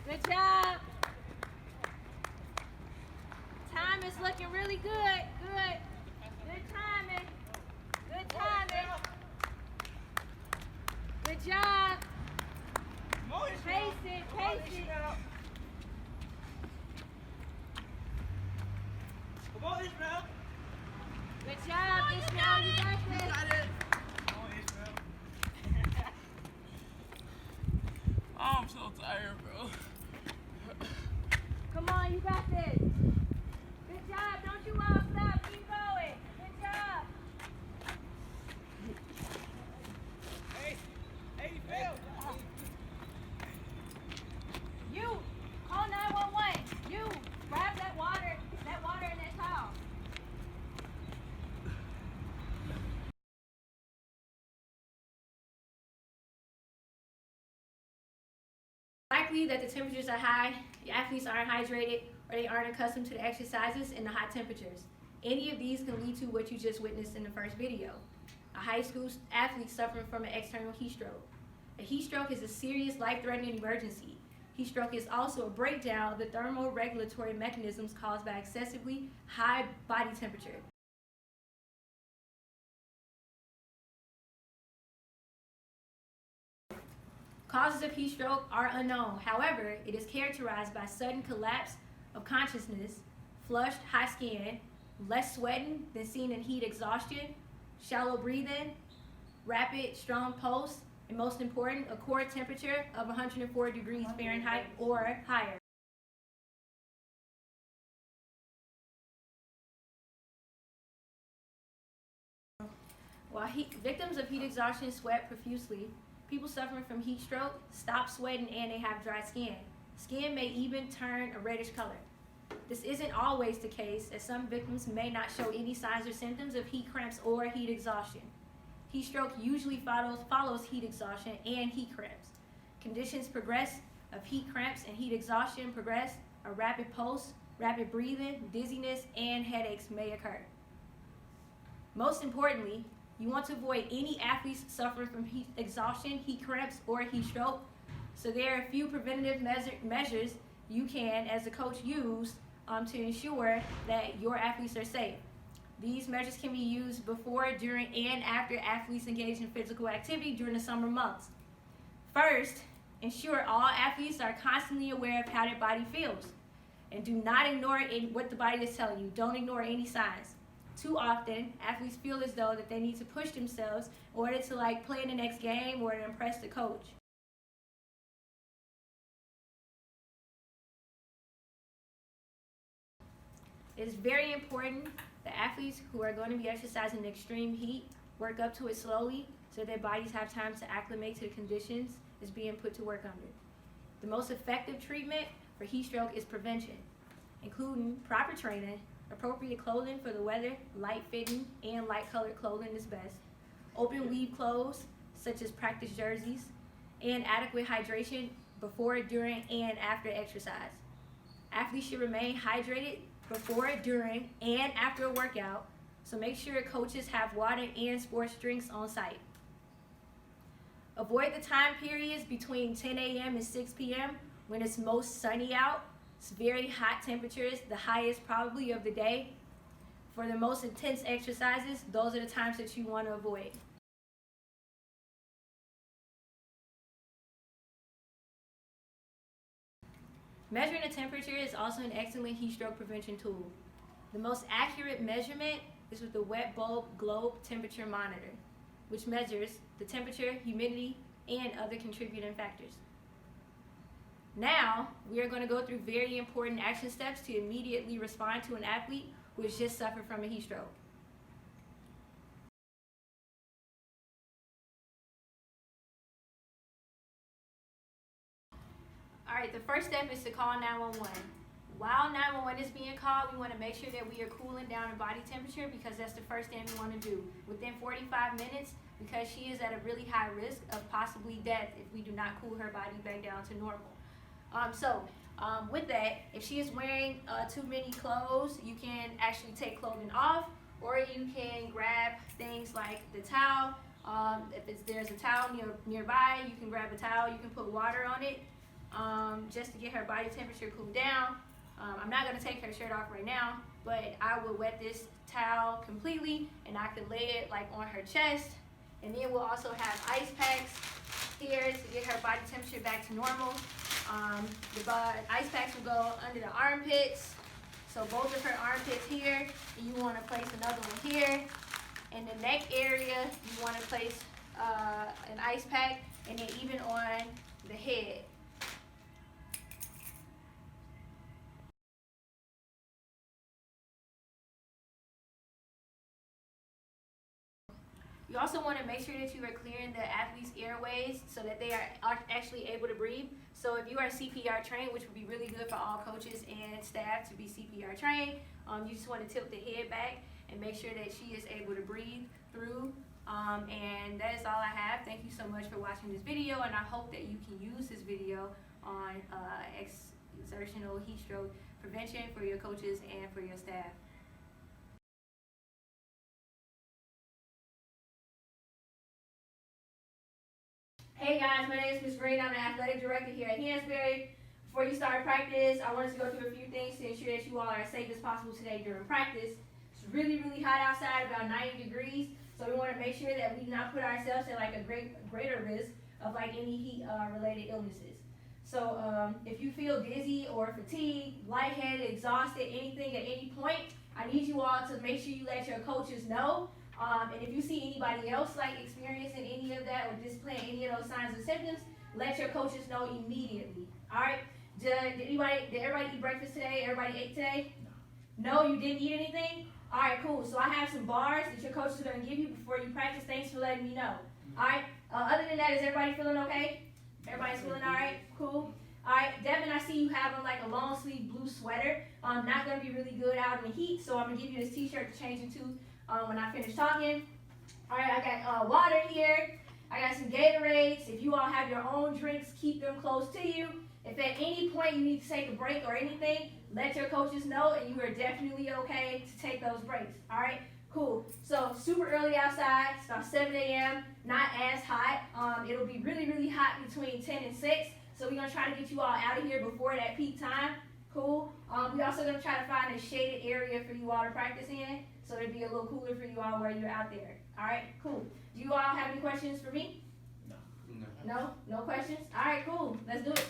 Good job. Time is looking really good. Good. Good timing. Good timing. Good job. Pace it. Pace it. Come on, Ishmael. Good job, Ishmael. You got this. You got it. Come on, Ishmael. Oh, I'm so tired, bro. Come on, you got this. Good job. Don't you all stop. Keep going. Good job. Hey, Phil. You, call 911. You, grab that water and that towel. Likely that the temperatures are high, your athletes aren't hydrated, or they aren't accustomed to the exercises and the hot temperatures. Any of these can lead to what you just witnessed in the first video. A high school athlete suffering from an external heat stroke. A heat stroke is a serious life-threatening emergency. Heat stroke is also a breakdown of the thermoregulatory mechanisms caused by excessively high body temperature. Causes of heat stroke are unknown. However, it is characterized by sudden collapse of consciousness, flushed high skin, less sweating than seen in heat exhaustion, shallow breathing, rapid, strong pulse, and most important, a core temperature of 104 degrees Fahrenheit or higher. While victims of heat exhaustion sweat profusely, people suffering from heat stroke stop sweating and they have dry skin. Skin may even turn a reddish color. This isn't always the case, as some victims may not show any signs or symptoms of heat cramps or heat exhaustion. Heat stroke usually follows heat exhaustion and heat cramps. Conditions of heat cramps and heat exhaustion progress, a rapid pulse, rapid breathing, dizziness, and headaches may occur. Most importantly, you want to avoid any athletes suffering from heat exhaustion, heat cramps, or heat stroke. So there are a few preventative measures you can, as a coach, use to ensure that your athletes are safe. These measures can be used before, during, and after athletes engage in physical activity during the summer months. First, ensure all athletes are constantly aware of how their body feels. And do not ignore what the body is telling you. Don't ignore any signs. Too often, athletes feel as though that they need to push themselves in order to play in the next game or to impress the coach. It is very important that athletes who are going to be exercising in extreme heat work up to it slowly so their bodies have time to acclimate to the conditions it's being put to work under. The most effective treatment for heat stroke is prevention, including proper training, appropriate clothing for the weather, light fitting and light colored clothing is best, open weave clothes such as practice jerseys, and adequate hydration before, during, and after exercise. Athletes should remain hydrated before, during, and after a workout, so make sure coaches have water and sports drinks on site. Avoid the time periods between 10 a.m. and 6 p.m. when it's most sunny out. It's very hot temperatures, the highest probably of the day. For the most intense exercises, those are the times that you want to avoid. Measuring the temperature is also an excellent heat stroke prevention tool. The most accurate measurement is with the wet bulb globe temperature monitor, which measures the temperature, humidity, and other contributing factors. Now, we are going to go through very important action steps to immediately respond to an athlete who has just suffered from a heat stroke. All right, the first step is to call 911. While 911 is being called, we want to make sure that we are cooling down her body temperature because that's the first thing we want to do. Within 45 minutes, because she is at a really high risk of possibly death if we do not cool her body back down to normal. With that, if she is wearing too many clothes, you can actually take clothing off, or you can grab things like the towel. If there's a towel nearby, you can grab a towel, you can put water on it. just to get her body temperature cooled down. I'm not going to take her shirt off right now, but I will wet this towel completely and I can lay it like on her chest. And then we'll also have ice packs here to get her body temperature back to normal. The ice packs will go under the armpits. So both of her armpits here, and you want to place another one here. In the neck area, you want to place an ice pack, and then even on the head. You also want to make sure that you are clearing the athlete's airways so that they are actually able to breathe. So if you are CPR trained, which would be really good for all coaches and staff to be CPR trained, you just want to tilt the head back and make sure that she is able to breathe through. And that is all I have. Thank you so much for watching this video, and I hope that you can use this video on exertional heat stroke prevention for your coaches and for your staff. Hey guys, my name is Ms. Green. I'm the athletic director here at Hansberry. Before you start practice, I wanted to go through a few things to ensure that you all are as safe as possible today during practice. It's really, really hot outside, about 90 degrees. So we want to make sure that we do not put ourselves at like a greater risk of like any heat related illnesses. So if you feel dizzy or fatigued, lightheaded, exhausted, anything at any point, I need you all to make sure you let your coaches know. And if you see anybody else like experiencing any of that or displaying any of those signs and symptoms, let your coaches know immediately. All right? Did everybody eat breakfast today? Everybody ate today? No, you didn't eat anything? All right, cool. So I have some bars that your coaches are going to give you before you practice. Thanks for letting me know. All right? Other than that, is everybody feeling okay? Everybody's feeling all right? Cool. All right, Devin, I see you have on like a long sleeve blue sweater. Not going to be really good out in the heat, so I'm going to give you this t-shirt to change into when I finish talking. All right, I got water here. I got some Gatorades. If you all have your own drinks, keep them close to you. If at any point you need to take a break or anything, let your coaches know, and you are definitely okay to take those breaks. All right, cool. So super early outside. It's about 7 a.m. Not as hot. It'll be really, really hot between 10 and 6. So we're gonna try to get you all out of here before that peak time. Cool. We're also gonna try to find a shaded area for you all to practice in, so it'll be a little cooler for you all while you're out there. All right, cool. Do you all have any questions for me? No. No? No questions? All right, cool. Let's do it.